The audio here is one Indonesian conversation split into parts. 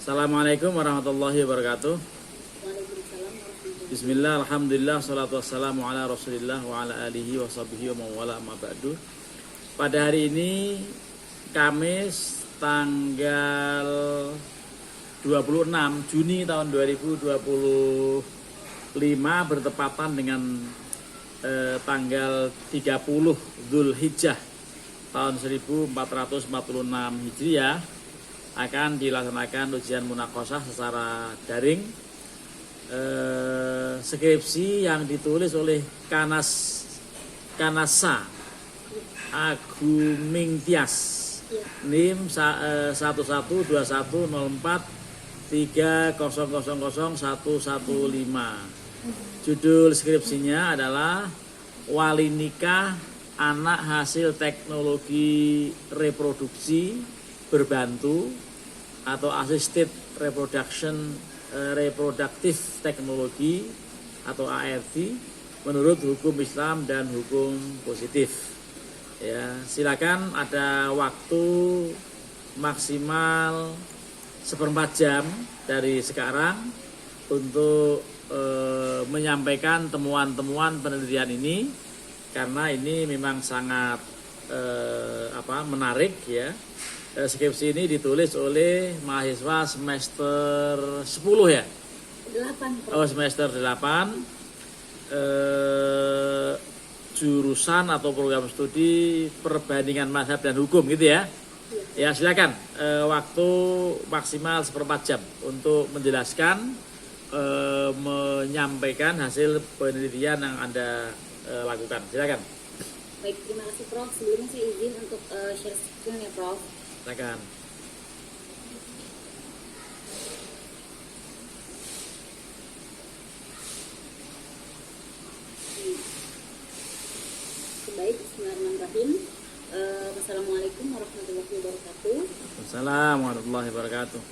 Assalamualaikum warahmatullahi wabarakatuh. Bismillah, alhamdulillah, salatu wassalamu ala rasulillah wa ala alihi wa sahbihi wa mawala amma ba'du. Pada hari ini Kamis tanggal 26 Juni tahun 2025 bertepatan dengan tanggal 30 Dzulhijjah tahun 1446 Hijriah akan dilaksanakan ujian munaqosyah secara daring. Skripsi yang ditulis oleh Kanasa Aguming Tias NIM 11210430000115. Judul skripsinya adalah Wali Nikah Anak Hasil Teknologi Reproduksi Berbantu atau Assisted Reproductive Technology atau ART menurut hukum Islam dan hukum positif. Ya, silakan, ada waktu maksimal 1/4 jam dari sekarang untuk menyampaikan temuan-temuan penelitian ini, karena ini memang sangat menarik ya. Skripsi ini ditulis oleh mahasiswa semester 10 ya? 8. Oh, semester 8. Jurusan atau program studi perbandingan mazhab dan hukum gitu ya? Ya, silakan. Waktu maksimal 1/4 jam untuk menjelaskan, menyampaikan hasil penelitian yang Anda lakukan. Silakan. Baik, terima kasih Prof. Sebelumnya saya izin untuk share screen ya Prof. Silakan. Baik, bismillahirrahmanirrahim. Assalamualaikum warahmatullahi wabarakatuh. Assalamualaikum warahmatullahi wabarakatuh.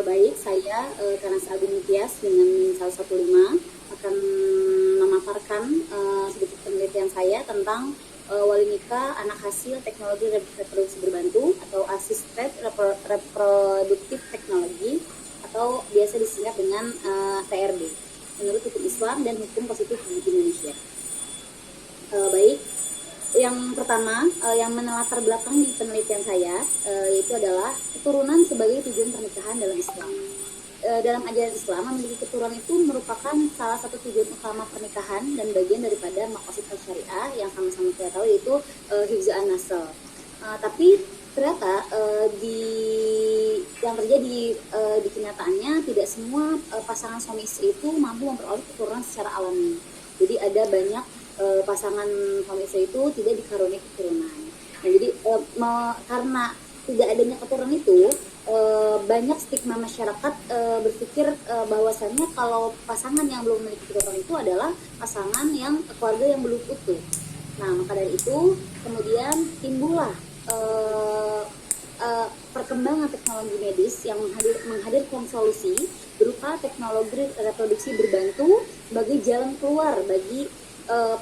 Baik, saya Kanasa Aguming Tias dengan NIM 115 akan memaparkan sedikit penelitian saya tentang wali nikah anak hasil teknologi reproduksi berbantu atau Assisted Reproductive Technology atau biasa disingkat dengan TRB menurut hukum Islam dan hukum positif di Indonesia. Baik, yang pertama yang menelatar belakang di penelitian saya yaitu adalah keturunan sebagai tujuan pernikahan dalam Islam. Dalam ajaran Islam, memiliki keturunan itu merupakan salah satu tujuan utama pernikahan dan bagian daripada maqasid syariah yang sama-sama kita tahu, yaitu hifdzan nasl. Tapi ternyata yang terjadi di kenyataannya tidak semua pasangan suami istri itu mampu memperoleh keturunan secara alami. Jadi ada banyak pasangan suami istri itu tidak dikaruniai keturunan. Nah, jadi karena tidak adanya keturunan itu, banyak stigma masyarakat berpikir bahwasannya kalau pasangan yang belum memiliki keturunan itu adalah pasangan yang keluarga yang belum utuh. Nah, maka dari itu kemudian timbullah perkembangan teknologi medis yang menghadirkan solusi berupa teknologi reproduksi berbantu sebagai jalan keluar bagi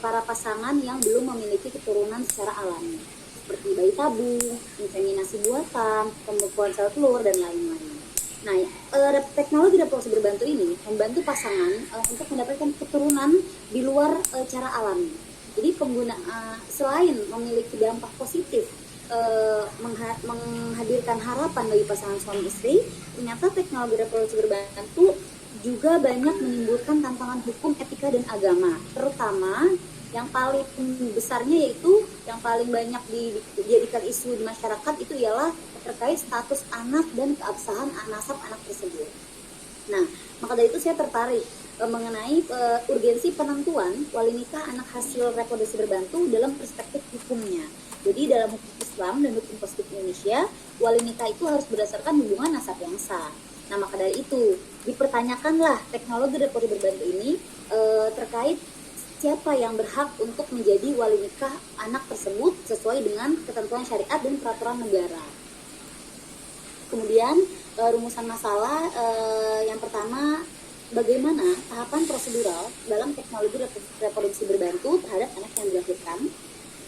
para pasangan yang belum memiliki keturunan secara alami, seperti bayi tabung, inseminasi buatan, pembekuan sel telur, dan lain-lain. Nah, teknologi reproduksi berbantu ini membantu pasangan untuk mendapatkan keturunan di luar cara alami. Jadi selain memiliki dampak positif, menghadirkan harapan bagi pasangan suami istri, ternyata teknologi reproduksi berbantu juga banyak menimbulkan tantangan hukum, etika, dan agama, terutama yang paling besarnya yaitu yang paling banyak dijadikan isu di masyarakat itu ialah terkait status anak dan keabsahan nasab anak tersebut. Nah, maka dari itu saya tertarik mengenai urgensi penentuan wali nikah anak hasil reproduksi berbantu dalam perspektif hukumnya. Jadi dalam hukum Islam dan hukum positif Indonesia, wali nikah itu harus berdasarkan hubungan nasab yang sah. Nah, maka dari itu dipertanyakanlah teknologi reproduksi berbantu ini terkait siapa yang berhak untuk menjadi wali nikah anak tersebut sesuai dengan ketentuan syariat dan peraturan negara. Kemudian rumusan masalah yang pertama, bagaimana tahapan prosedural dalam teknologi reproduksi berbantu terhadap anak yang dilahirkan.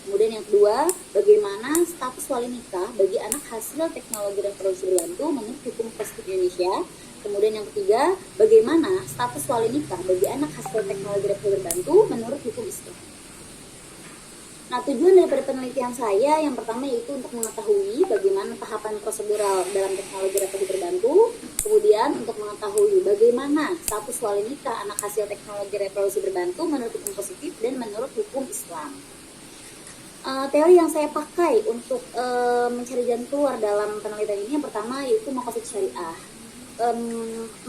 Kemudian yang kedua, bagaimana status wali nikah bagi anak hasil teknologi reproduksi berbantu menurut hukum positif Indonesia. Kemudian yang ketiga, bagaimana status wali nikah bagi anak hasil teknologi reproduksi berbantu menurut hukum Islam. Nah, tujuan daripada penelitian saya yang pertama yaitu untuk mengetahui bagaimana tahapan prosedural dalam teknologi reproduksi berbantu, kemudian untuk mengetahui bagaimana status wali nikah anak hasil teknologi reproduksi berbantu menurut hukum positif dan menurut hukum Islam. Teori yang saya pakai untuk mencari jalan keluar dalam penelitian ini yang pertama yaitu maqasid syariah.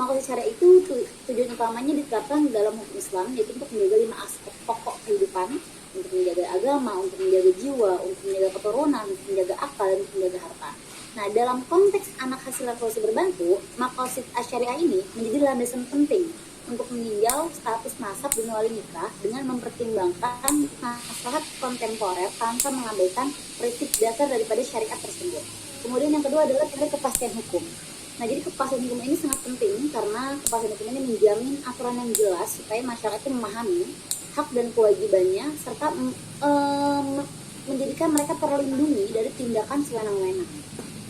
Maqasid syariah itu tujuan utamanya diterapkan dalam hukum Islam yaitu untuk menjaga 5 aspek pokok kehidupan, untuk menjaga agama, untuk menjaga jiwa, untuk menjaga keturunan, untuk menjaga akal, dan untuk menjaga harta. Nah, dalam konteks anak hasil reproduksi berbantu, maqasid syariah ini menjadi landasan penting untuk meninjau status nasab dan wali nikah dengan mempertimbangkan maslahat kontemporer tanpa mengabaikan prinsip dasar daripada syariat tersebut. Kemudian yang kedua adalah teori kepastian hukum. Nah, jadi kepastian hukum ini sangat penting karena kepastian hukum ini menjamin aturan yang jelas supaya masyarakat itu memahami hak dan kewajibannya serta menjadikan mereka terlindungi dari tindakan sewenang-wenang.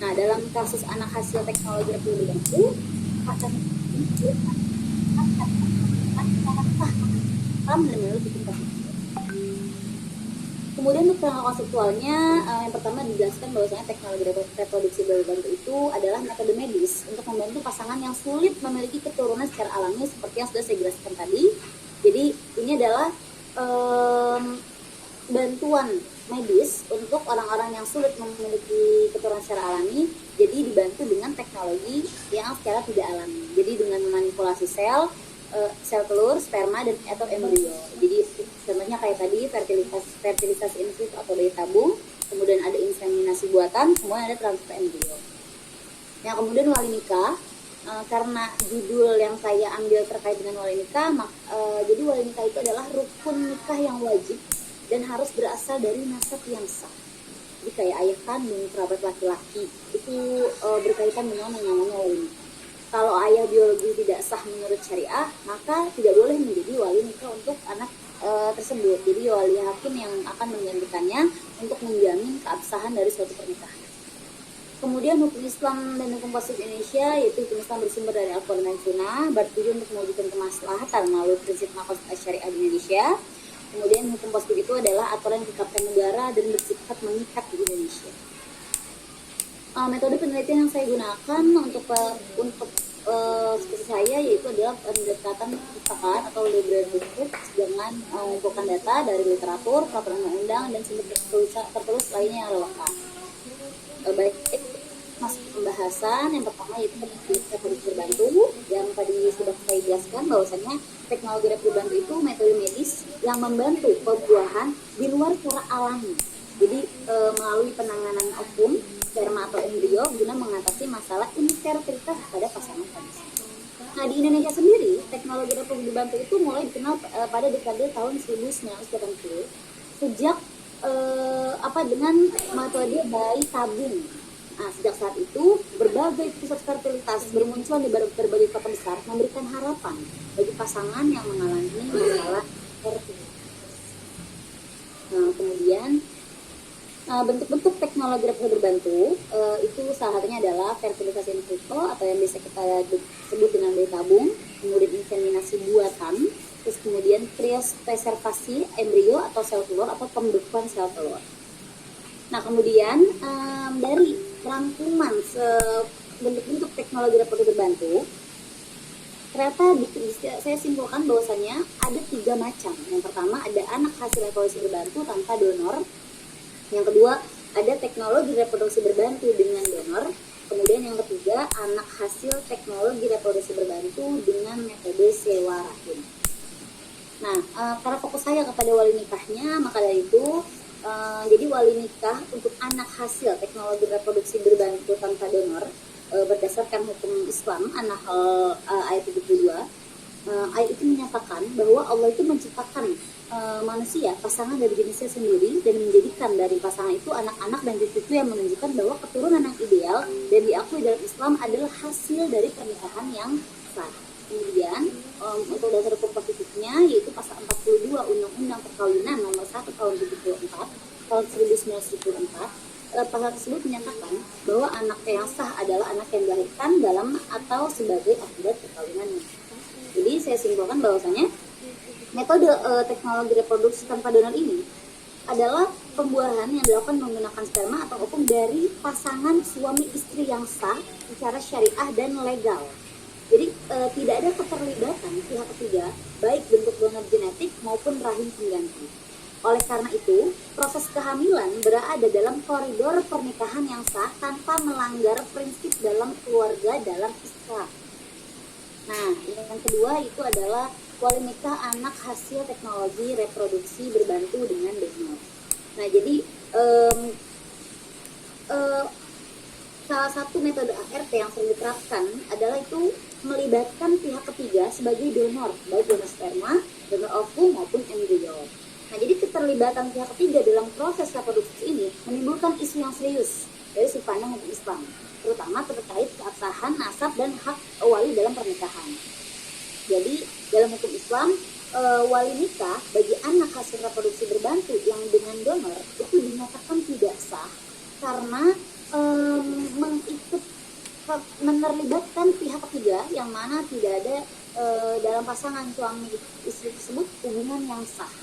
Nah, dalam kasus anak hasil teknologi reproduksi berbantu, kepastian Kemudian untuk kerangka konseptualnya, yang pertama dijelaskan bahwasanya teknologi reproduksi berbantu itu adalah metode medis untuk membantu pasangan yang sulit memiliki keturunan secara alami seperti yang sudah saya jelaskan tadi. Jadi ini adalah bantuan medis untuk orang-orang yang sulit memiliki keturunan secara alami, jadi dibantu dengan teknologi yang secara tidak alami. Jadi dengan memanipulasi sel telur, sperma, dan atau embrio. Jadi contohnya kayak tadi fertilitas in vitro atau bayi tabung, kemudian ada inseminasi buatan, kemudian ada transfer embrio. Yang kemudian wali nikah, karena judul yang saya ambil terkait dengan wali nikah, jadi wali nikah itu adalah rukun nikah yang wajib dan harus berasal dari nasab yang sah. Jadi kayak ayah kandung, kerabat laki-laki itu berkaitan dengan yang namanya wali nikah. Kalau ayah biologi tidak sah menurut syariah, maka tidak boleh menjadi wali nikah untuk anak tersebut. Jadi wali hakim yang akan menggantikannya untuk menjamin keabsahan dari suatu pernikahan. Kemudian hukum Islam dan hukum positif Indonesia, yaitu hukum Islam bersumber dari Al-Quran dan Sunnah, bertujuan untuk mewujudkan kemaslahatan melalui prinsip maqasid syariah di Indonesia. Kemudian hukum positif itu adalah aturan yang ditetapkan negara dan bersifat mengikat di Indonesia. Metode penelitian yang saya gunakan untuk seperti saya yaitu adalah pendekatan perpustakaan atau library research dengan mengumpulkan data dari literatur, peraturan undang-undang, dan sumber tertulis lainnya yang relevan. Baik masuk pembahasan yang pertama yaitu teknologi reproduksi berbantu yang tadi sudah saya jelaskan bahwasanya teknologi reproduksi berbantu itu metode medis yang membantu pembuahan di luar cara alami. Jadi melalui penanganan ovum, sperma atau embrio guna mengatasi masalah infertilitas pada pasangan jenis. Nah, di Indonesia sendiri, teknologi reproduksi berbantu itu mulai dikenal pada dekade tahun 1980 sejak dengan metode bayi tabung. Nah, sejak saat itu berbagai pusat fertilitas bermunculan di berbagai kota besar memberikan harapan bagi pasangan yang mengalami masalah fertilitas. Nah, kemudian bentuk-bentuk teknologi reproduksi berbantu itu salah satunya adalah fertilitas in vitro atau yang bisa kita sebut dengan bayi tabung, kemudian inseminasi buatan, terus kemudian kriopreservasi embrio atau sel telur atau pembekuan sel telur. Nah, kemudian dari rangkuman bentuk-bentuk teknologi reproduksi berbantu, ternyata saya simpulkan bahwasanya ada 3 macam. Yang pertama ada anak hasil reproduksi berbantu tanpa donor. Yang kedua, ada teknologi reproduksi berbantu dengan donor. Kemudian yang ketiga, anak hasil teknologi reproduksi berbantu dengan metode sewa rahim. Nah, karena fokus saya kepada wali nikahnya, maka dari itu, jadi wali nikah untuk anak hasil teknologi reproduksi berbantu tanpa donor, berdasarkan hukum Islam, An-Nahl ayat 72, ayat itu menyatakan bahwa Allah itu menciptakan manusia, pasangan dari jenisnya sendiri, dan menjadikan dari pasangan itu anak-anak dan cucu yang menunjukkan bahwa keturunan yang ideal dan diakui dalam Islam adalah hasil dari pernikahan yang sah. Kemudian untuk dasar hukum positifnya yaitu pasal 42 Undang-Undang Perkawinan nomor 1 tahun 74 tahun 1974, pasal tersebut menyatakan bahwa anak yang sah adalah anak yang dilahirkan dalam atau sebagai akibat perkawinannya. Jadi saya simpulkan bahwasanya metode teknologi reproduksi tanpa donor ini adalah pembuahan yang dilakukan menggunakan sperma atau ovum dari pasangan suami istri yang sah secara syariah dan legal. Jadi tidak ada keterlibatan pihak ketiga, baik bentuk donor genetik maupun rahim pengganti. Oleh karena itu, proses kehamilan berada dalam koridor pernikahan yang sah tanpa melanggar prinsip dalam keluarga dalam Islam. Nah, yang kedua itu adalah wali nikah anak hasil teknologi reproduksi berbantu dengan donor. Nah, jadi salah satu metode ART yang sering diterapkan adalah itu melibatkan pihak ketiga sebagai donor, baik donor sperma, donor ovum maupun embrio. Nah, jadi keterlibatan pihak ketiga dalam proses reproduksi ini menimbulkan isu yang serius dari sudut pandang hukum Islam, terutama terkait keabsahan nasab dan hak wali dalam pernikahan. Jadi dalam hukum Islam, wali nikah bagi anak hasil reproduksi berbantu yang dengan donor itu dinyatakan tidak sah karena menerlibatkan pihak ketiga yang mana tidak ada dalam pasangan suami istri tersebut hubungan yang sah.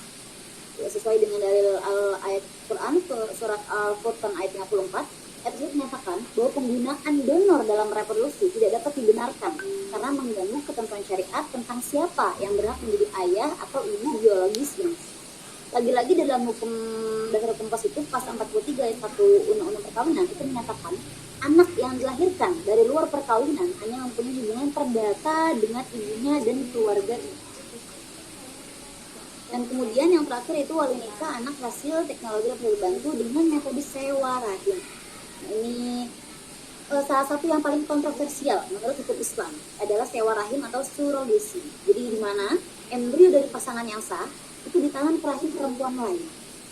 Ya, sesuai dengan dalil ayat Quran surat Al-Furqan ayat 54, ayat tersebut menyatakan bahwa penggunaan donor dalam reproduksi tidak dapat dibenarkan karena mengganggu ketentuan syariat tentang siapa yang berhak menjadi ayah atau ibu biologis yang sah. Lagi-lagi dalam hukum dasar hukum positif pasal 43 ayat 1 Undang-Undang Perkawinan itu menyatakan anak yang dilahirkan dari luar perkawinan hanya mempunyai hubungan perdata dengan ibunya dan keluarga. Dan kemudian yang terakhir itu wali nikah anak hasil teknologi berbantu dengan metode sewa rahim. Nah, ini salah satu yang paling kontroversial menurut hukum Islam adalah sewa rahim atau surogasi. Jadi di mana embrio dari pasangan yang sah itu di tangan rahim perempuan lain.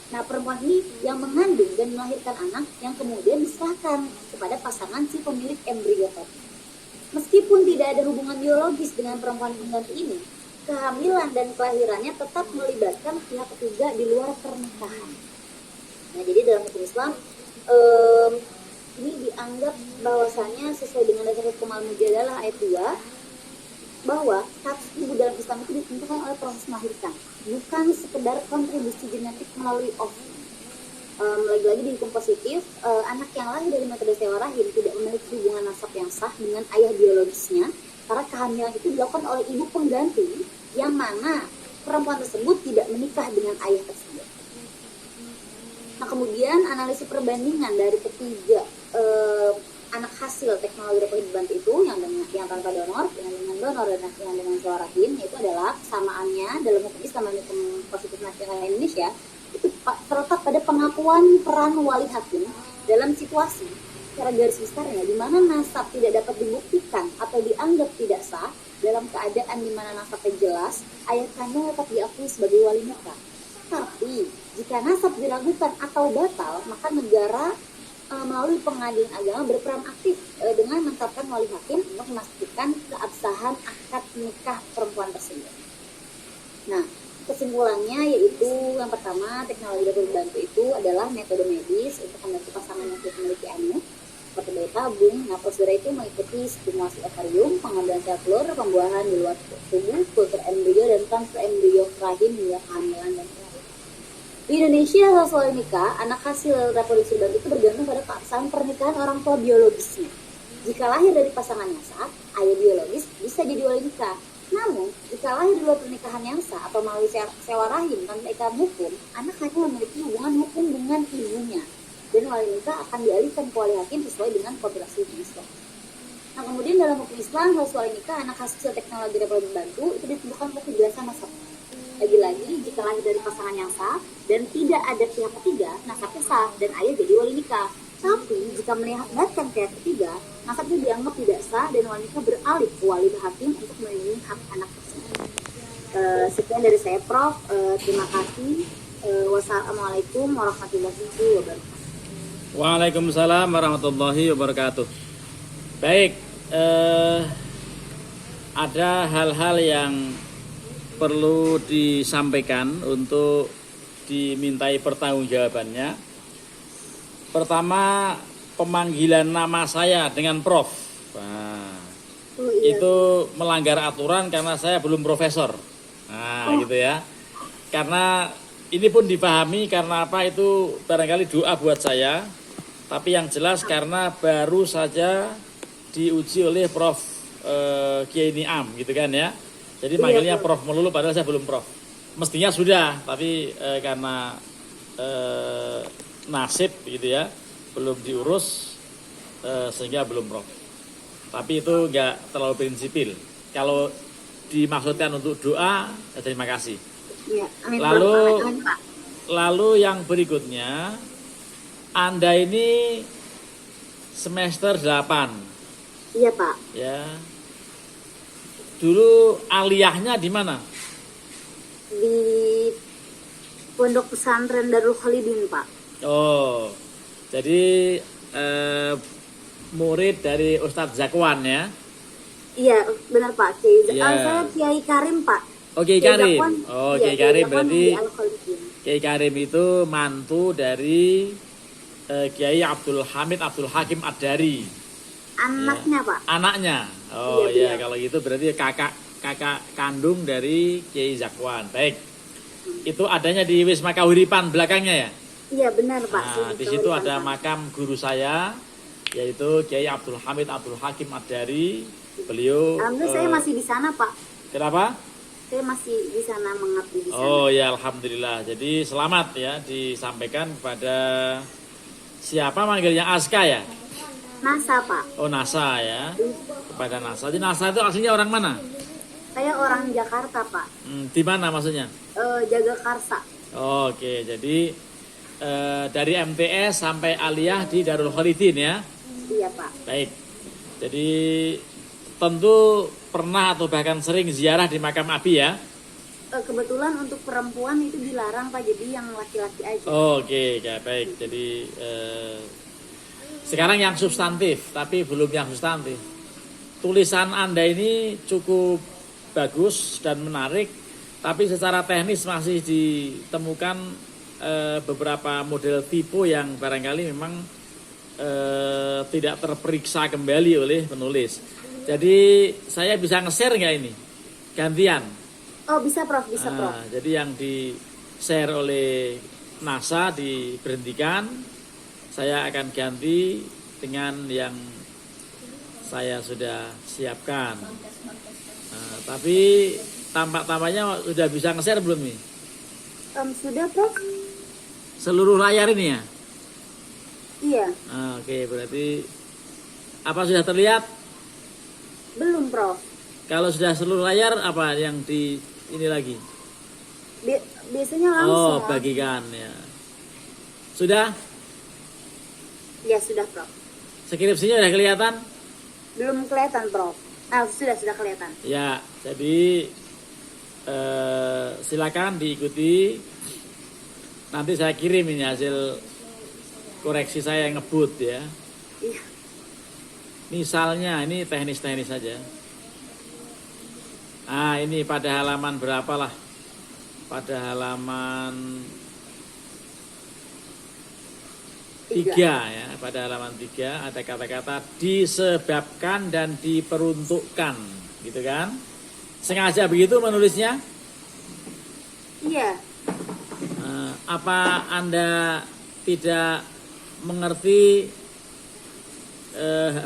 Nah, perempuan ini yang mengandung dan melahirkan anak yang kemudian diserahkan kepada pasangan si pemilik embrio tadi. Meskipun tidak ada hubungan biologis dengan perempuan pengganti ini, kehamilan dan kelahirannya tetap melibatkan pihak ketiga di luar pernikahan. Nah, jadi dalam hukum Islam ini dianggap bahwasanya sesuai dengan dasar hukum al-mujadalah ayat 2 bahwa status ibu dalam Islam itu ditentukan oleh proses melahirkan, bukan sekedar kontribusi genetik melalui ovum. Lagi-lagi di hukum positif, anak yang lahir dari metode sewa rahim tidak memiliki hubungan nasab yang sah dengan ayah biologisnya karena kehamilan itu dilakukan oleh ibu pengganti yang mana perempuan tersebut tidak menikah dengan ayah tersebut. Nah, kemudian analisis perbandingan dari ketiga anak hasil teknologi reproduksi berbantu itu yang tanpa donor, yang dengan donor dan yang dengan sewa rahim, yaitu adalah kesamaannya dalam hukum Islam dan hukum positif nasional Indonesia itu terletak pada pengakuan peran wali hakim dalam situasi secara garis besarnya di mana nasab tidak dapat dibuktikan atau dianggap tidak sah dalam keadaan di mana nasabnya jelas, ayah kandung tetap diakui sebagai wali nikah. Tapi jika nasab diragukan atau batal, maka negara melalui pengadilan agama berperan aktif dengan menetapkan wali hakim untuk memastikan keabsahan akad nikah perempuan tersebut. Nah, kesimpulannya yaitu yang pertama, teknologi berbantu itu adalah metode medis untuk membantu pasangan yang tidak memiliki anak seperti bayi tabung. Nah, prosedur itu mengikuti stimulasi ovarium, pengambilan sel telur, pembuahan di luar tubuh, kultur embrio dan transfer embrio ke rahim hingga kehamilan dan kelahiran. Di Indonesia, soal nikah, anak hasil reproduksi berbantu itu bergantung pada pasangan pernikahan orang tua biologisnya. Jika lahir dari pasangan yang sah, ayah biologis bisa jadi wali nikah. Namun, jika lahir di luar pernikahan yang sah atau melalui sewa rahim tanpa ikatan hukum, anak hanya memiliki hubungan hukum dengan ibunya. Dan wali nikah akan dialihkan ke wali hakim sesuai dengan kodratasi hukum Islam. Nah, kemudian dalam hukum Islam, wali nikah anak hasil teknologi reproduksi berbantu itu ditentukan oleh kejelasan nasab. Lagi-lagi, jika lahir dari pasangan yang sah dan tidak ada pihak ketiga, nasabnya sah dan ayah jadi wali nikah. Tapi, jika melibatkan pihak ketiga, nasabnya dianggap tidak sah dan wali nikah beralih ke wali hakim untuk melindungi hak anak tersebut. Sekian dari saya, Prof. Terima kasih. Wassalamualaikum warahmatullahi wabarakatuh. Waalaikumsalam warahmatullahi wabarakatuh. Baik, ada hal-hal yang perlu disampaikan untuk dimintai pertanggungjawabannya. Pertama, pemanggilan nama saya dengan Prof. Nah, itu melanggar aturan karena saya belum profesor. Nah, gitu ya. Karena ini pun dipahami karena apa, itu barangkali doa buat saya. Tapi yang jelas karena baru saja diuji oleh Prof. Kiai Niam gitu kan ya. Jadi manggilnya Prof melulu padahal saya belum Prof. Mestinya sudah, tapi karena nasib gitu ya, belum diurus sehingga belum Prof. Tapi itu enggak terlalu prinsipil. Kalau dimaksudkan untuk doa, ya terima kasih. Ya, amin, lalu yang berikutnya, Anda ini semester 8. Iya, Pak. Ya. Dulu aliyahnya di mana? Di Pondok Pesantren Darul Khalidin, Pak. Oh. Jadi murid dari Ustadz Zakwan ya? Iya, benar Pak. Kiai Ya. saya Kiai Karim, Pak. Oh, Kiai Karim. Zakwan, Oh, iya, Kiai Karim Zakwan berarti di Al-Khalidin. Kiai Karim itu mantu dari Kiai Abdul Hamid Abdul Hakim Ad-Dari. Anaknya, Pak. Anaknya. Oh Iya, ya, kalau gitu berarti kakak kandung dari Kiai Zakwan. Baik. Itu adanya di Wisma Kahuripan belakangnya ya? Iya, benar, Pak. Nah, di situ ada makam guru saya, yaitu Kiai Abdul Hamid Abdul Hakim Ad-Dari. Beliau Alhamdulillah saya masih di sana, Pak. Kenapa? Saya masih di sana mengabdi di sana. Oh ya, alhamdulillah. Jadi selamat ya disampaikan kepada siapa manggilnya, Aska ya? NASA, Pak. Oh, NASA ya. Kepada NASA. Jadi NASA itu aslinya orang mana? Saya orang Jakarta, Pak. Di mana maksudnya? Jagakarsa. Oke, jadi dari MTS sampai aliyah di Darul Khalidin ya. Iya, Pak. Baik. Jadi tentu pernah atau bahkan sering ziarah di makam Abi ya. Kebetulan untuk perempuan itu dilarang, Pak. Jadi yang laki-laki aja. Oke, ya baik. Jadi sekarang yang substantif, tapi belum yang substantif. Tulisan Anda ini cukup bagus dan menarik, tapi secara teknis masih ditemukan beberapa model tipe yang barangkali memang tidak terperiksa kembali oleh penulis. Jadi saya bisa nge-share nggak ini? Gantian. Oh, bisa, Prof. Bisa, Prof. Jadi yang di-share oleh NASA diberhentikan, saya akan ganti dengan yang saya sudah siapkan. Tapi tampak-tampaknya sudah bisa nge-share belum nih? Sudah, Prof. Seluruh layar ini ya? Iya. Oke, berarti apa sudah terlihat? Belum, Prof. Kalau sudah seluruh layar, apa yang di ini lagi? Biasanya Oh, langsung. bagikan ya. Sudah? Ya, sudah, Prof. Skripsinya sudah kelihatan? Belum kelihatan, Prof. Sudah kelihatan. Ya, jadi silakan diikuti. Nanti saya kirim ini hasil koreksi saya yang ngebut ya. Iya. Misalnya ini teknis-teknis saja. Ini pada halaman berapa lah? Pada halaman 3 ya. Pada halaman 3 ada kata-kata disebabkan dan diperuntukkan, gitu kan? Sengaja begitu menulisnya? Iya. Apa Anda tidak mengerti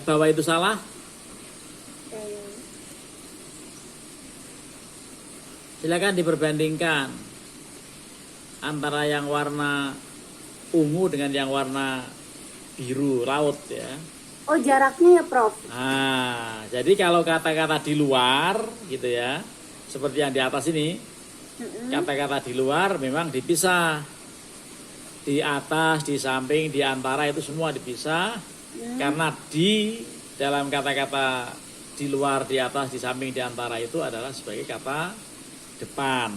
bahwa itu salah? Silakan diperbandingkan antara yang warna ungu dengan yang warna biru laut ya. Oh, jaraknya ya, Prof. Jadi kalau kata-kata di luar gitu ya, seperti yang di atas ini, kata-kata di luar memang dipisah. Di atas, di samping, di antara itu semua dipisah. Karena di dalam kata-kata di luar, di atas, di samping, di antara itu adalah sebagai kata depan.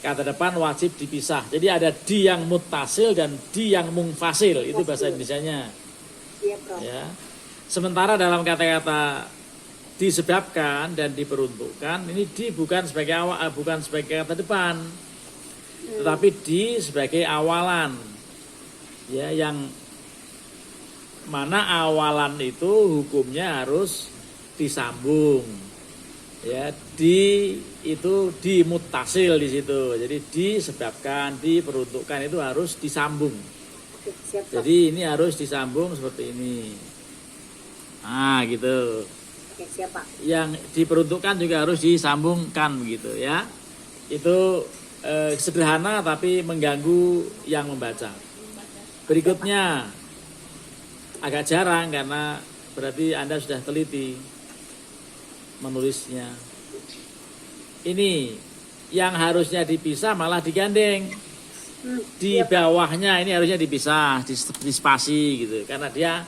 Kata depan wajib dipisah. Jadi ada di yang muttasil dan di yang munfasil. Itu bahasa Indonesianya. Iya, Prof. Ya. Sementara dalam kata-kata disebabkan dan diperuntukkan, ini di bukan sebagai kata depan. tetapi di sebagai awalan. Ya, yang mana awalan itu hukumnya harus disambung. Ya, itu di mutasil di situ. Jadi disebabkan, diperuntukkan itu harus disambung. Oke, siap, Prof. Jadi ini harus disambung seperti ini. Nah, gitu. Oke, siap, Pak. Yang diperuntukkan juga harus disambungkan begitu ya. Itu sederhana tapi mengganggu yang membaca. Berikutnya agak jarang karena berarti Anda sudah teliti menulisnya. Ini yang harusnya dipisah malah digandeng. Di bawahnya ini harusnya dipisah, di spasi gitu. Karena dia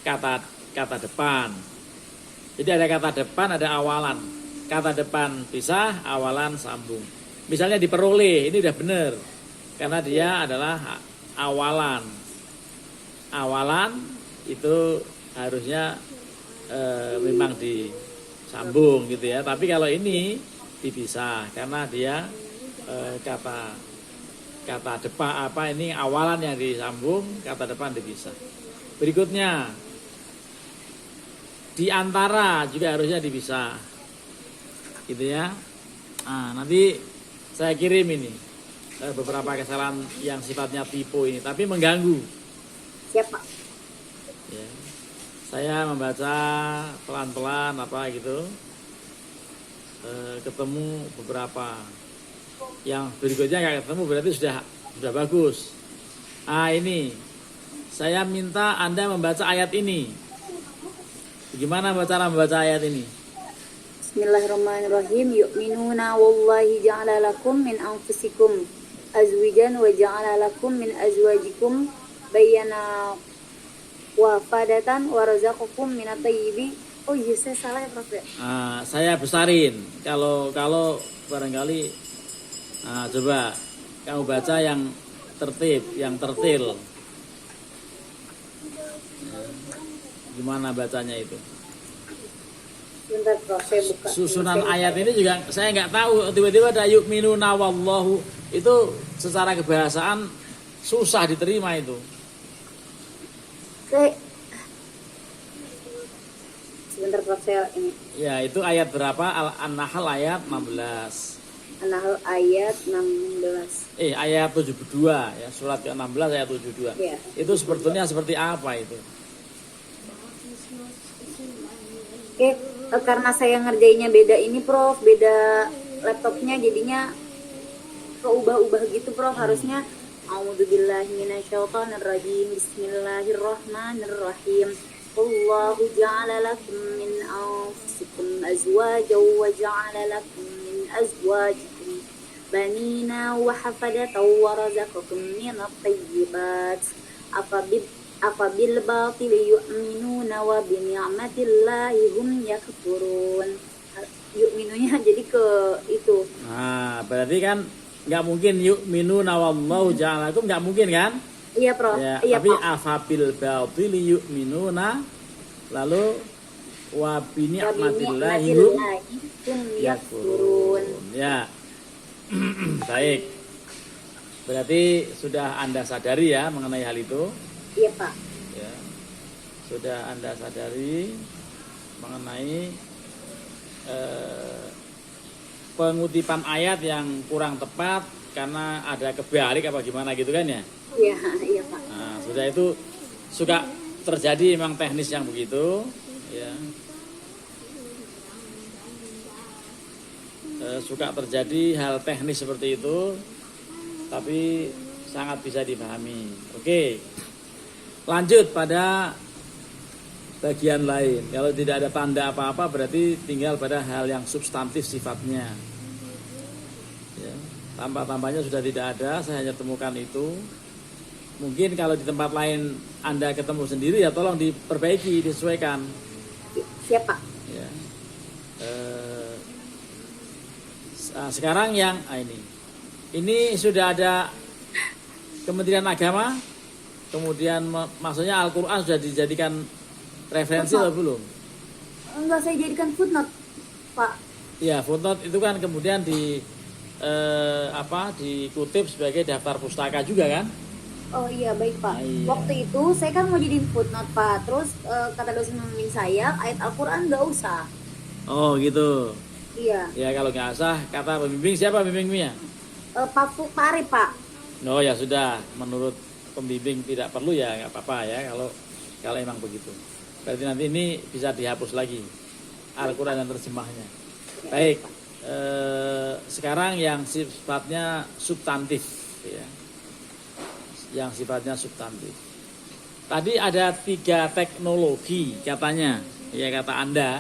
kata depan. Jadi ada kata depan, ada awalan. Kata depan pisah, awalan sambung. Misalnya diperoleh, ini udah benar. Karena dia adalah awalan. Awalan itu harusnya memang disambung gitu ya. Tapi kalau ini dipisah karena dia kata depan ini awalan yang disambung, kata depan dipisah. Berikutnya di antara juga harusnya dipisah. Gitu ya. Nah, nanti saya kirim ini beberapa kesalahan yang sifatnya tipe ini tapi mengganggu. Siap, Pak. Ya. Saya membaca pelan-pelan apa gitu. Ketemu beberapa. Yang berikutnya nggak ketemu berarti sudah bagus. Ah, ini saya minta Anda membaca ayat ini. Gimana cara membaca ayat ini? Bismillahirrahmanirrahim. Yu'minuna wallahi ja'ala lakum min anfusikum azwajan wa ja'ala lakum min azwajikum bayyana wa fadatan wa razaqakum minat thayyibi. Oh iya, saya salah ya, Prof. Saya besarin. Kalau barangkali coba kamu baca yang tertib, yang tertil. Gimana bacanya itu? Bentar, Prof, saya buka. Susunan ayat ini juga saya nggak tahu. Tiba-tiba ada yu'minuna wallahu, itu secara kebahasaan susah diterima itu. Sebentar, Prof, saya ini. Ya, itu ayat berapa? An-Nahl ayat 16. An-Nahl ayat 16. Ayat 72 ya, surat ke-16 ayat 72. Ya. Itu sebetulnya seperti apa itu? Oke, karena saya ngerjainnya beda ini, Prof, beda laptopnya jadinya keubah-ubah gitu, Prof. Harusnya a'udzubillahi minasyaitonirrajim. Bismillahirrahmanirrahim. Allahu ja'ala lakum min anfusikum azwajan wa ja'ala lakum min azwajikum banina wa hafadatan wa razaqakum minat thayyibat. Afabil batil yu'minuna wa bi ni'matillahi hum yakfurun. Yu'minunya jadi ke itu. Nah, berarti kan nggak mungkin yu'minuna wallahu ja'alakum, nggak mungkin kan? Iya, Prof. Ya, Iya, tapi Pak. afabil batil yu'minuna lalu wa bi ni'matillahi hum yakfurun. Ya. Baik. Berarti sudah Anda sadari ya mengenai hal itu? Iya, Pak. Ya. Sudah Anda sadari mengenai pengutipan ayat yang kurang tepat karena ada kebalik apa gimana gitu kan ya? Iya, Pak. Nah, sudah itu suka terjadi memang teknis yang begitu ya. Suka terjadi hal teknis seperti itu tapi sangat bisa dipahami. Oke. Lanjut pada bagian lain. Kalau tidak ada tanda apa-apa berarti tinggal pada hal yang substantif sifatnya. Ya, tambah-tambahnya sudah tidak ada, saya hanya temukan itu. Mungkin kalau di tempat lain Anda ketemu sendiri ya tolong diperbaiki, disesuaikan. Siap, Pak. Ya. Sekarang yang ini sudah ada Kementerian Agama, kemudian maksudnya Al-Quran sudah dijadikan referensi atau belum? Enggak, saya jadikan footnote, Pak. Ya, footnote itu kan kemudian dikutip sebagai daftar pustaka juga kan? Oh iya, baik Pak. Iya. Waktu itu saya kan mau jadi footnote Pak. Terus kata dosen pembimbing saya, ayat Al-Quran nggak usah. Oh gitu. Iya. Ya kalau nggak usah, kata pembimbing siapa pembimbingnya? Pak Arif Pak. Oh ya sudah, menurut pembimbing tidak perlu ya nggak apa-apa ya kalau emang begitu. Berarti nanti ini bisa dihapus lagi Al-Quran dan terjemahnya. Baik, sekarang yang sifatnya substantif ya. Yang sifatnya substantif. Tadi ada 3 teknologi katanya, ya kata Anda,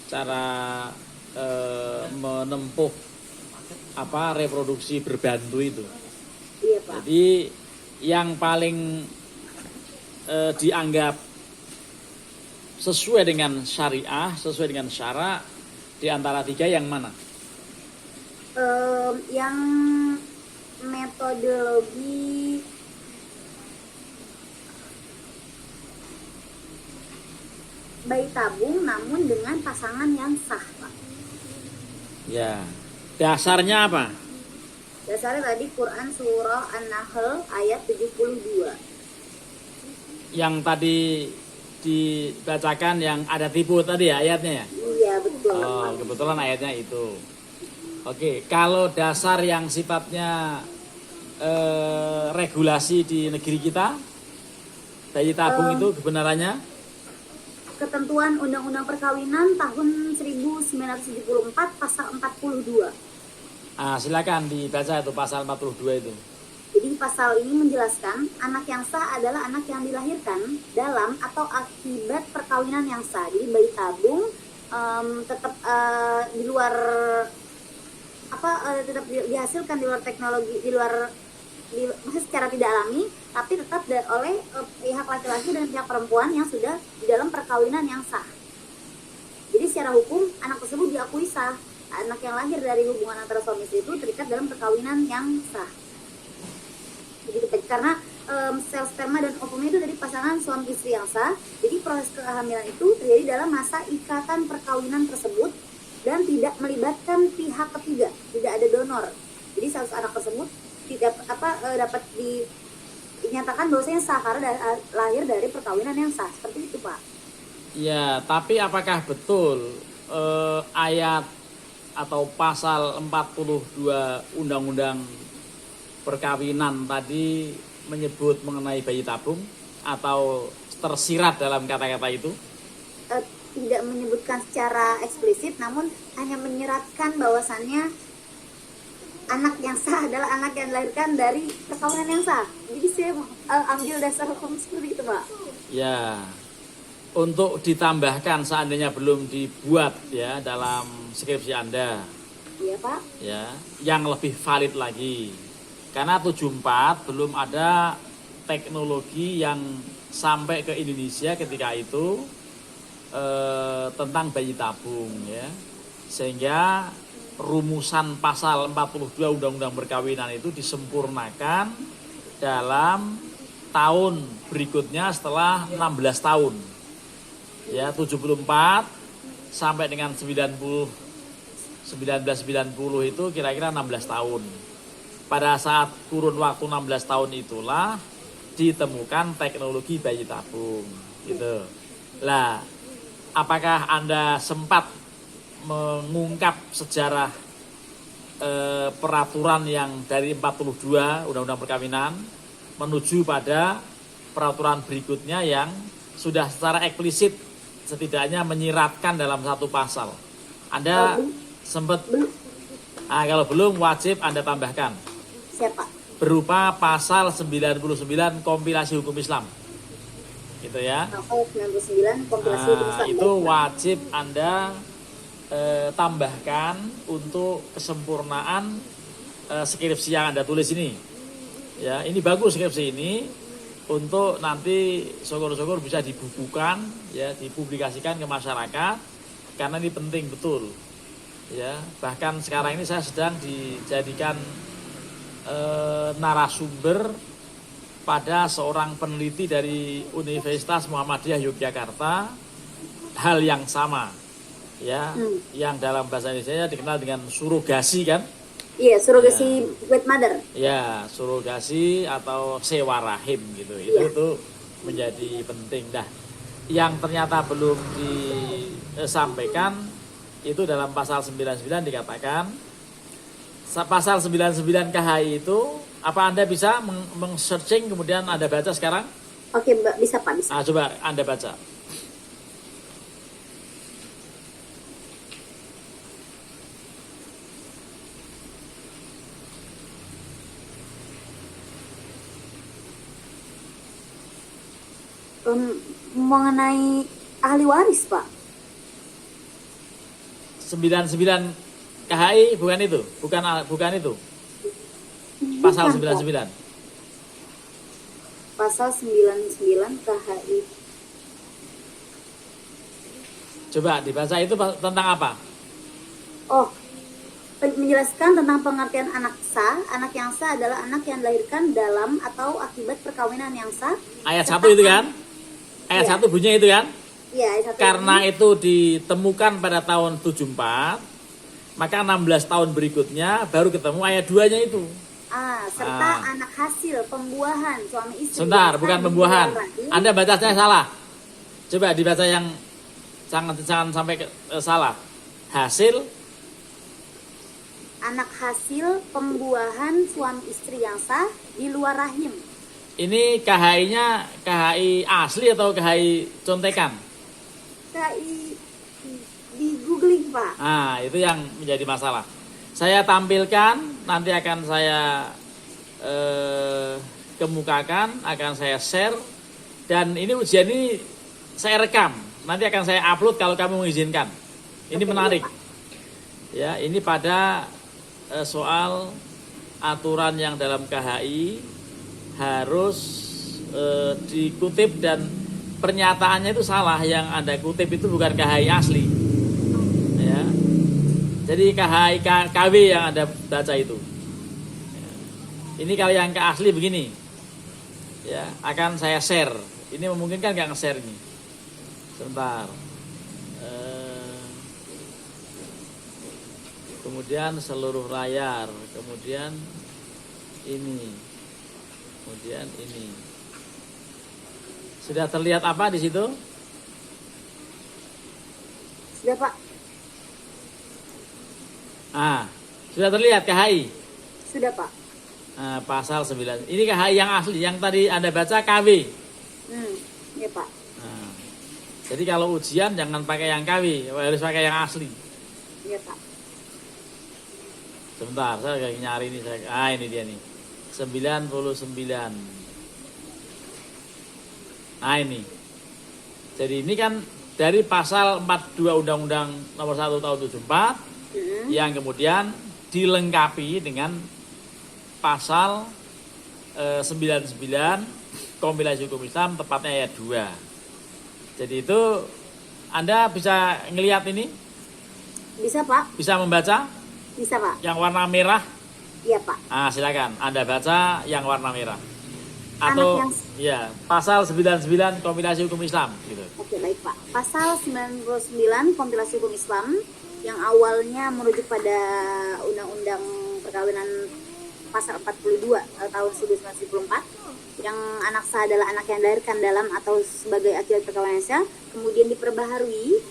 cara menempuh reproduksi berbantu itu. Iya Pak. Jadi yang paling dianggap sesuai dengan syariah, sesuai dengan syarak di antara 3 yang mana? Yang metodologi bayi tabung namun dengan pasangan yang sah Pak. Ya, dasarnya apa? Dasarnya tadi Quran surah An-Nahl ayat 72. Yang tadi dibacakan yang ada tipu tadi ya ayatnya ya? Iya betul. Oh, kebetulan ayatnya itu. Oke, kalau dasar yang sifatnya regulasi di negeri kita, bayi tabung itu kebenarannya? Ketentuan Undang-Undang Perkawinan tahun 1974 pasal 42. Silakan dibaca itu pasal 42 itu. Jadi pasal ini menjelaskan anak yang sah adalah anak yang dilahirkan dalam atau akibat perkawinan yang sah. Jadi bayi tabung tetap di luar tetap dihasilkan di luar teknologi, maksudnya secara tidak alami, tapi tetap oleh pihak laki-laki dan pihak perempuan yang sudah di dalam perkawinan yang sah. Jadi secara hukum anak tersebut diakui sah. Anak yang lahir dari hubungan antara suami istri itu terikat dalam perkawinan yang sah. Jadi karena sel sperma dan ovumnya itu dari pasangan suami istri yang sah. Jadi proses kehamilan itu terjadi dalam masa ikatan perkawinan tersebut dan tidak melibatkan pihak ketiga, tidak ada donor. Jadi status anak tersebut tidak dapat dinyatakan bahwasanya sah karena lahir dari perkawinan yang sah. Seperti itu Pak. Ya, tapi apakah betul ayat atau pasal 42 Undang-Undang Perkawinan tadi menyebut mengenai bayi tabung atau tersirat dalam kata-kata itu? Tidak menyebutkan secara eksplisit, namun hanya menyeratkan bahwasannya anak yang sah adalah anak yang dilahirkan dari perkawinan yang sah. Jadi saya ambil dasar hukum seperti itu Pak. Ya, untuk ditambahkan seandainya belum dibuat ya dalam skripsi Anda. Iya Pak. Ya, yang lebih valid lagi. Karena 74 belum ada teknologi yang sampai ke Indonesia ketika itu tentang bayi tabung ya. Sehingga rumusan pasal 42 Undang-Undang Perkawinan itu disempurnakan dalam tahun berikutnya setelah 16 tahun. Ya, 74 sampai dengan 1990 itu kira-kira 16 tahun. Pada saat kurun waktu 16 tahun itulah ditemukan teknologi bayi tabung gitu. Lah, apakah Anda sempat mengungkap sejarah peraturan yang dari 42 Undang-Undang Perkawinan menuju pada peraturan berikutnya yang sudah secara eksplisit setidaknya menyiratkan dalam satu pasal? Anda sempat? Kalau belum, wajib Anda tambahkan. Siapa? Berupa pasal 99 kompilasi hukum Islam. Gitu ya. Pasal 99 kompilasi hukum Islam. Itu wajib Anda tambahkan untuk kesempurnaan skripsi yang Anda tulis ini. Ya, ini bagus skripsi ini untuk nanti syukur-syukur bisa dibukukan ya, dipublikasikan ke masyarakat karena ini penting betul. Ya, bahkan sekarang ini saya sedang dijadikan narasumber pada seorang peneliti dari Universitas Muhammadiyah Yogyakarta, hal yang sama ya, yang dalam bahasa Indonesia dikenal dengan surogasi kan, Iya, surrogasi wet mother. Ya, surogasi atau sewa rahim gitu. Itu Iya. tuh menjadi penting. Dah, yang ternyata belum disampaikan itu dalam pasal 99 dikatakan pasal 99 KHI itu apa Anda bisa meng-searching kemudian Anda baca sekarang? Oke, Mbak, bisa Pak, bisa. Coba Anda baca. Mengenai ahli waris, Pak. 99 KHI bukan itu, bukan itu. Pasal Bukan, Pak. 99. Pasal 99 KHI. Coba dibaca itu tentang apa? Oh, menjelaskan tentang pengertian anak sah. Anak yang sah adalah anak yang dilahirkan dalam atau akibat perkawinan yang sah. Ayat 1 itu kan? Ayat Iya. 1 bunyinya itu kan? Iya, ayat 1 Karena ini. itu ditemukan pada tahun 74, maka 16 tahun berikutnya baru ketemu ayat 2-nya itu. Serta anak hasil pembuahan suami istri. Sebentar, yang bukan sah pembuahan. di luar rahim. Anda bacanya salah. Coba dibaca yang jangan sampai salah. Hasil Anak hasil pembuahan suami istri yang sah di luar rahim. ini KHI-nya KHI asli atau KHI contekan? KHI di googling, Pak. Itu yang menjadi masalah. Saya tampilkan, nanti akan saya kemukakan, akan saya share. Dan ini ujian ini saya rekam, nanti akan saya upload kalau kamu mengizinkan. Ini Oke, menarik. iya, Ya, ini pada soal aturan yang dalam KHI harus dikutip dan pernyataannya itu salah, yang Anda kutip itu bukan KHI asli. Ya. Jadi KHI KW yang Anda baca itu. Ya. Ini kalau yang ke asli begini. Ya, akan saya share. Ini memungkinkan nggak nge-share ini? Sebentar. Kemudian seluruh layar, kemudian ini, kemudian ini. Sudah terlihat apa di situ? Sudah, Pak. Sudah terlihat KHI. Sudah, Pak. Pasal 9. Ini KHI yang asli, yang tadi Anda baca KW. Ya, Pak. Jadi kalau ujian jangan pakai yang KW, harus pakai yang asli. Ya, Pak. Sebentar, saya lagi nyari ini. Ini dia nih. 99. Ini. Jadi ini kan dari pasal 42 Undang-Undang Nomor 1 Tahun 74 yang kemudian dilengkapi dengan pasal 99 Kompilasi Hukum Islam, tepatnya ayat 2. Jadi itu Anda bisa ngelihat ini? Bisa, Pak. Bisa membaca? Bisa, Pak. Yang warna merah? Iya, Pak. Silakan Anda baca yang warna merah. Atau pasal 99 Kompilasi Hukum Islam gitu. Oke, baik, Pak. Pasal 99 Kompilasi Hukum Islam yang awalnya merujuk pada Undang-Undang Perkawinan pasal 42 tahun 1994 yang anak sah adalah anak yang dilahirkan dalam atau sebagai akibat perkawinan sah, kemudian diperbaharui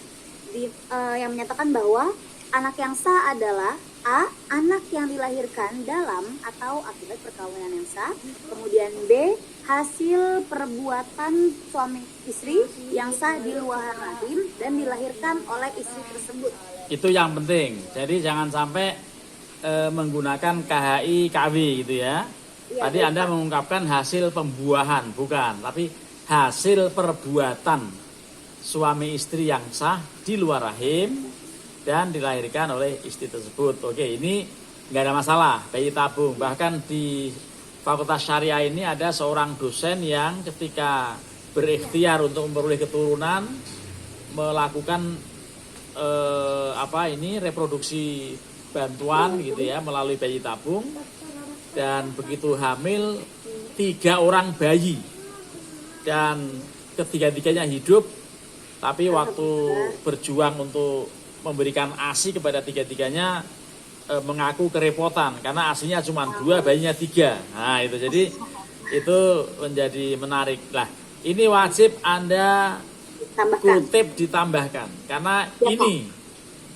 yang menyatakan bahwa anak yang sah adalah A. Anak yang dilahirkan dalam atau akibat perkawinan yang sah. Kemudian B. Hasil perbuatan suami istri yang sah di luar rahim dan dilahirkan oleh istri tersebut. Itu yang penting. Jadi jangan sampai menggunakan KHI KW gitu ya. Tadi Anda mengungkapkan hasil pembuahan, bukan. Tapi hasil perbuatan suami istri yang sah di luar rahim dan dilahirkan oleh istri tersebut. Oke, ini nggak ada masalah, bayi tabung. Bahkan di Fakultas Syariah ini ada seorang dosen yang ketika berikhtiar untuk memperoleh keturunan melakukan reproduksi bantuan gitu ya melalui bayi tabung, dan begitu hamil 3 orang bayi dan ketiga-tiganya hidup, tapi waktu berjuang untuk memberikan ASI kepada tiga-tiganya mengaku kerepotan karena aslinya cuma 2, bayinya 3. Nah itu jadi itu menjadi menarik lah. Ini wajib Anda kutip ditambahkan karena ini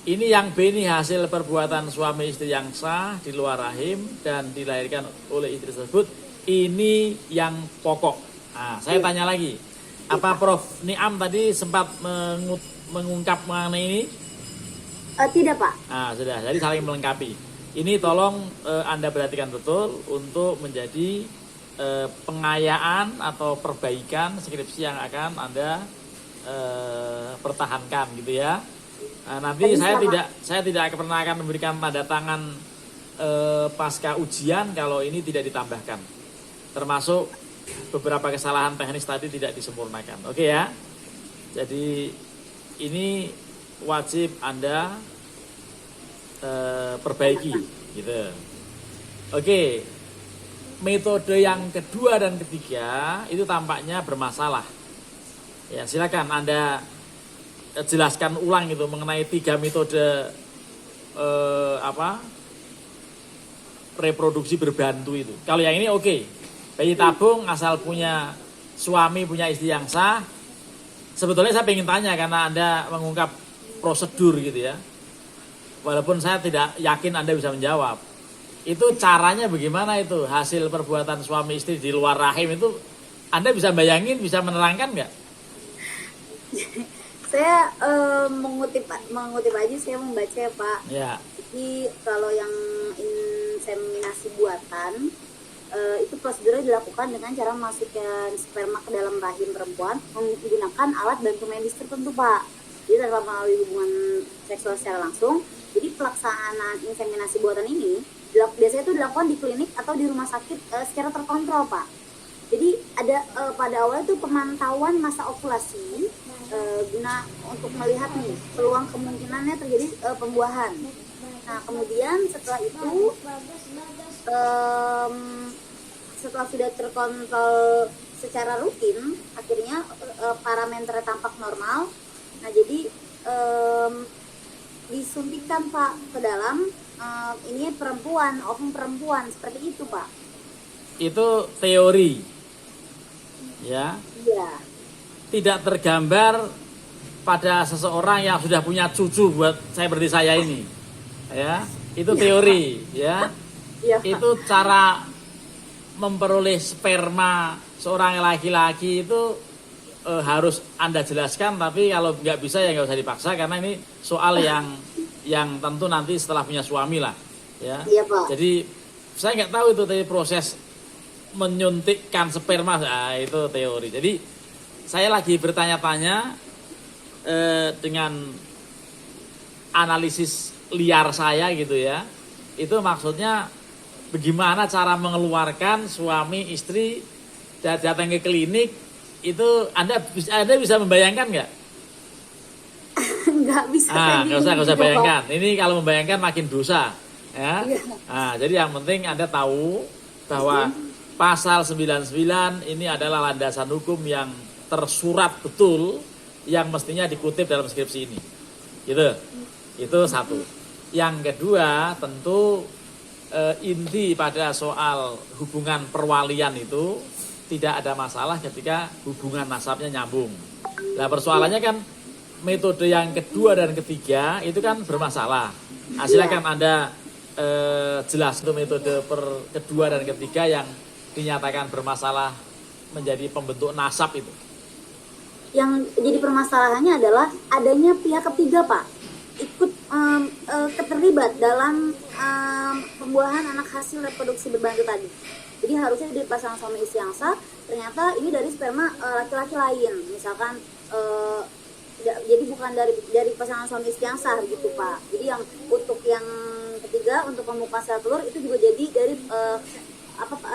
yang B ini hasil perbuatan suami istri yang sah di luar rahim dan dilahirkan oleh istri tersebut. Ini yang pokok. Nah, saya tanya lagi, apa Prof Niam tadi sempat mengungkap mengenai ini? Tidak Pak. Nah, sudah, jadi saling melengkapi. Ini tolong Anda perhatikan betul untuk menjadi pengayaan atau perbaikan skripsi yang akan Anda pertahankan gitu ya. Nah, nanti saya tidak pernah akan memberikan tanda tangan pasca ujian kalau ini tidak ditambahkan. Termasuk beberapa kesalahan teknis tadi tidak disempurnakan. Oke ya. Jadi ini wajib Anda perbaiki gitu. Oke. Metode yang kedua dan ketiga itu tampaknya bermasalah. Ya, silakan Anda jelaskan ulang itu mengenai 3 metode reproduksi berbantu itu. Kalau yang ini oke. Bayi tabung asal punya suami, punya istri yang sah. Sebetulnya saya ingin tanya karena Anda mengungkap prosedur gitu ya. Walaupun saya tidak yakin Anda bisa menjawab. Itu caranya bagaimana itu? Hasil perbuatan suami istri di luar rahim itu Anda bisa bayangin, bisa menerangkan nggak? Saya mengutip aja, saya membaca ya Pak. Ya. Jadi kalau yang inseminasi buatan itu prosedurnya dilakukan dengan cara memasukkan sperma ke dalam rahim perempuan menggunakan alat bantu medis tertentu Pak. Jadi tanpa melalui hubungan seksual secara langsung. Jadi pelaksanaan inseminasi buatan ini biasanya itu dilakukan di klinik atau di rumah sakit secara terkontrol Pak. Jadi ada pada awalnya itu pemantauan masa ovulasi guna untuk melihat nih peluang kemungkinannya terjadi pembuahan. Nah kemudian setelah itu setelah sudah terkontrol secara rutin, akhirnya parameternya tampak normal. Nah jadi disuntikan Pak ke dalam ini perempuan, ovum perempuan, seperti itu Pak. Itu teori, ya. Iya. Tidak tergambar pada seseorang yang sudah punya cucu buat seperti saya ini, ya. Itu teori, ya. Iya, Pak. Itu cara memperoleh sperma seorang laki-laki itu harus Anda jelaskan, tapi kalau nggak bisa ya nggak usah dipaksa karena ini soal yang tentu nanti setelah punya suami lah, ya. Iya, Pak. Jadi saya nggak tahu itu tadi proses menyuntikkan sperma, itu teori. Jadi saya lagi bertanya-tanya dengan analisis liar saya gitu ya. Itu maksudnya bagaimana cara mengeluarkan suami istri datang ke klinik itu Anda bisa membayangkan nggak? Nggak bisa. Nggak usah bayangkan. Ini kalau membayangkan makin dosa, ya. Nah, jadi yang penting Anda tahu bahwa pasal 99 ini adalah landasan hukum yang tersurat betul yang mestinya dikutip dalam skripsi ini. Gitu. Itu satu. Yang kedua, tentu inti pada soal hubungan perwalian itu tidak ada masalah ketika hubungan nasabnya nyambung. Nah, persoalannya kan metode yang kedua dan ketiga itu kan bermasalah. Silakan Anda jelas untuk metode kedua dan ketiga yang dinyatakan bermasalah menjadi pembentuk nasab itu. Yang jadi permasalahannya adalah adanya pihak ketiga Pak ikut keterlibat dalam pembuahan anak hasil reproduksi berbantu tadi. Jadi harusnya dari pasangan suami istri yang sah, ternyata ini dari sperma laki-laki lain, misalkan jadi bukan dari pasangan suami istri yang sah gitu Pak. Jadi yang untuk yang ketiga untuk pembukaan sel telur itu juga jadi dari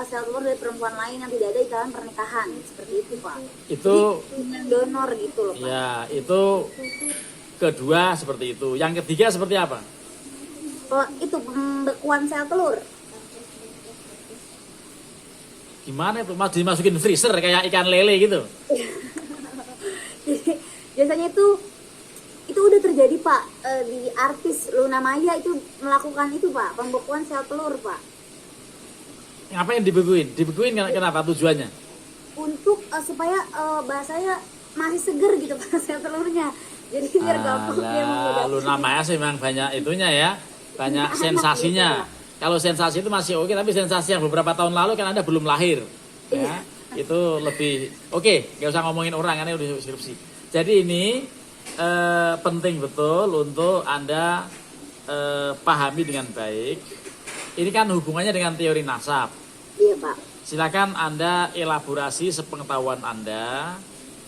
sel telur dari perempuan lain yang tidak ada ikatan pernikahan, seperti itu Pak. Itu jadi, donor gitu loh Pak. Ya, itu kedua seperti itu. Yang ketiga seperti apa? Itu pembekuan sel telur. Gimana itu? Mas dimasukin freezer kayak ikan lele gitu? Jadi, biasanya itu itu udah terjadi Pak, di artis Luna Maya itu melakukan itu Pak, pembekuan sel telur Pak. Ngapain dibekuin? Dibekuin kenapa tujuannya? Untuk supaya bahasanya masih seger gitu Pak sel telurnya. Jadi biar gampang dia membedakan. Luna Maya sih memang banyak itunya ya, banyak sensasinya. Kalau sensasi itu masih oke, tapi sensasi yang beberapa tahun lalu kan Anda belum lahir. Ya, itu lebih oke, nggak usah ngomongin orang karena udah skripsi. Jadi ini penting betul untuk Anda pahami dengan baik. Ini kan hubungannya dengan teori nasab. Iya Pak. Silakan Anda elaborasi sepengetahuan Anda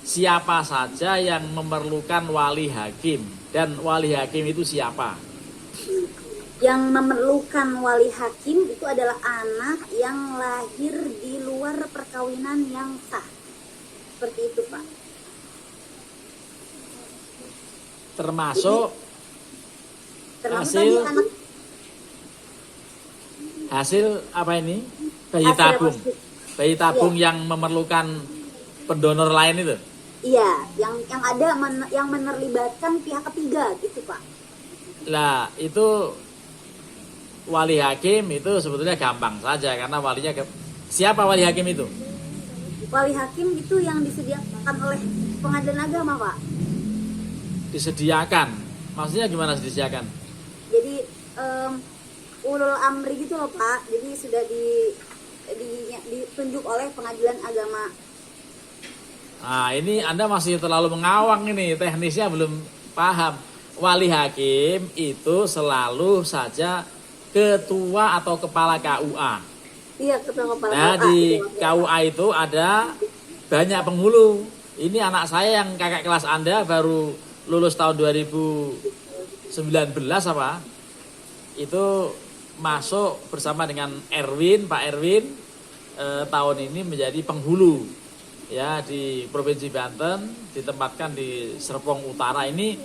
siapa saja yang memerlukan wali hakim dan wali hakim itu siapa? Yang memerlukan wali hakim itu adalah anak yang lahir di luar perkawinan yang sah. Seperti itu Pak. Termasuk Termasuk tadi anak hasil apa ini? Bayi hasil tabung. positif. Bayi tabung yang memerlukan pendonor lain itu. Iya, yang ada yang menerlibatkan pihak ketiga gitu Pak. Lah, itu wali hakim itu sebetulnya gampang saja karena walinya siapa wali hakim itu? Wali hakim itu yang disediakan oleh pengadilan agama Pak. Disediakan. Maksudnya gimana disediakan? Jadi ulul amri gitu loh Pak. Jadi sudah ditunjuk oleh pengadilan agama. Nah, ini Anda masih terlalu mengawang ini, teknisnya belum paham. Wali hakim itu selalu saja ketua atau kepala KUA. Iya, ketua kepala Nah, KUA. di KUA itu ada banyak penghulu. Ini anak saya yang kakak kelas Anda baru lulus tahun 2019 apa? Itu masuk bersama dengan Erwin, Pak Erwin tahun ini menjadi penghulu ya di Provinsi Banten, ditempatkan di Serpong Utara. Ini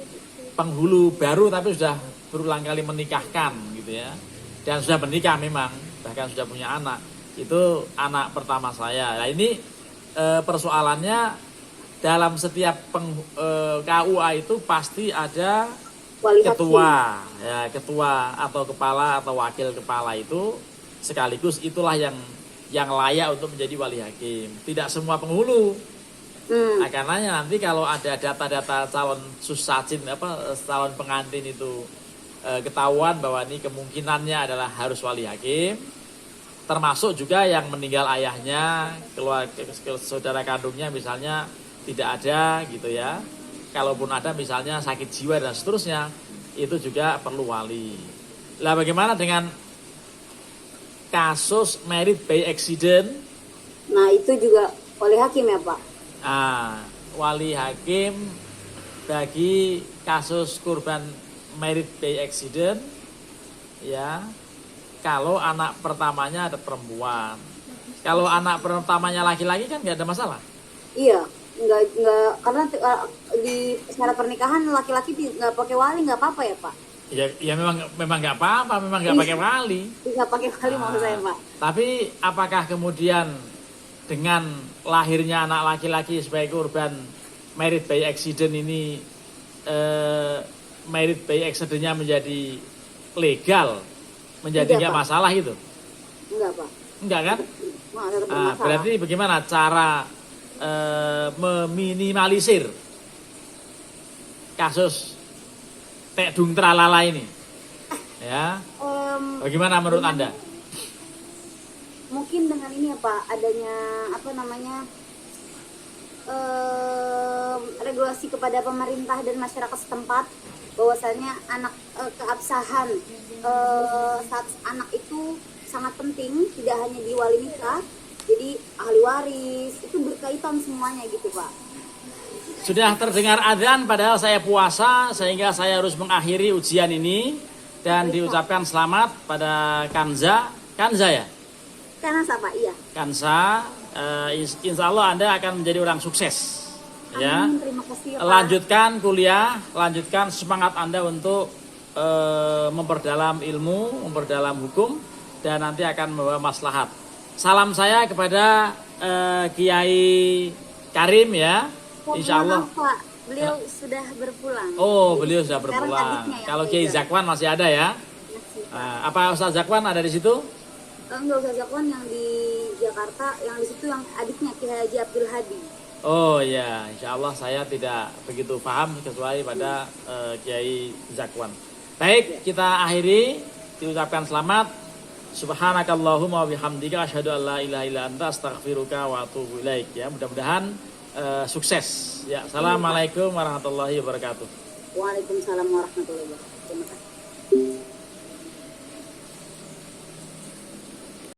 penghulu baru tapi sudah berulang kali menikahkan gitu ya, dan sudah menikah memang, bahkan sudah punya anak. Itu anak pertama saya. Nah ini persoalannya dalam setiap KUA itu pasti ada Wali ketua ya, ketua atau kepala atau wakil kepala itu sekaligus itulah yang layak untuk menjadi wali hakim. Tidak semua penghulu. Nah, karenanya nanti kalau ada data-data calon susacin calon pengantin itu ketahuan bahwa ini kemungkinannya adalah harus wali hakim, termasuk juga yang meninggal ayahnya, keluarga saudara kandungnya misalnya tidak ada gitu ya. Kalaupun ada misalnya sakit jiwa dan seterusnya, itu juga perlu wali. Lah bagaimana dengan kasus married by accident? Nah, itu juga wali hakim ya, Pak? Wali hakim bagi kasus korban married by accident ya, kalau anak pertamanya ada perempuan. Kalau anak pertamanya laki-laki kan nggak ada masalah. Iya, nggak karena di syarat pernikahan laki-laki nggak pakai wali nggak apa-apa ya Pak? Ya memang nggak apa-apa, memang nggak pakai wali. Nggak pakai wali maksud saya Pak. Tapi apakah kemudian dengan lahirnya anak laki-laki sebagai korban married by accident ini married by accident-nya menjadi legal, menjadi nggak masalah gitu? Enggak Pak. Enggak kan? Berarti bagaimana cara meminimalisir kasus tek dung tralala ini? Ya. Bagaimana menurut Anda? Mungkin dengan ini ya Pak, adanya regulasi kepada pemerintah dan masyarakat setempat bahwasanya anak keabsahan saat anak itu sangat penting, tidak hanya di wali nikah, jadi ahli waris itu berkaitan semuanya gitu Pak. Sudah terdengar adzan padahal saya puasa sehingga saya harus mengakhiri ujian ini dan diucapkan selamat pada Kanza ya? Kansa Pak, iya. Kansa, insya Allah Anda akan menjadi orang sukses. Amin, ya. terima kasih ya Pak. Lanjutkan kuliah, lanjutkan semangat Anda untuk memperdalam ilmu, memperdalam hukum, dan nanti akan membawa maslahat. Salam saya kepada Kiai Karim ya. Insya Allah. Pak, Beliau sudah berpulang. Oh, beliau sudah Sekarang berpulang. adiknya yang Kalau Kiai pegang. Zakwan masih ada ya? Masih, Pak. Apa Ustaz Zakwan ada di situ? Enggak usah Zakwan yang di Jakarta, yang di situ yang adiknya Kiai Haji Abdul Hadi. Oh ya, insya Allah saya tidak begitu paham kecuali pada Kiai Zakwan. Baik, kita akhiri, diucapkan selamat. Subhanakallahumma wa bihamdika asyhadu an la ilaha illa anta astaghfiruka wa atubu ilaik. Ya, mudah-mudahan sukses. Ya, assalamualaikum warahmatullahi wabarakatuh. Waalaikumsalam warahmatullahi wabarakatuh. Terima kasih.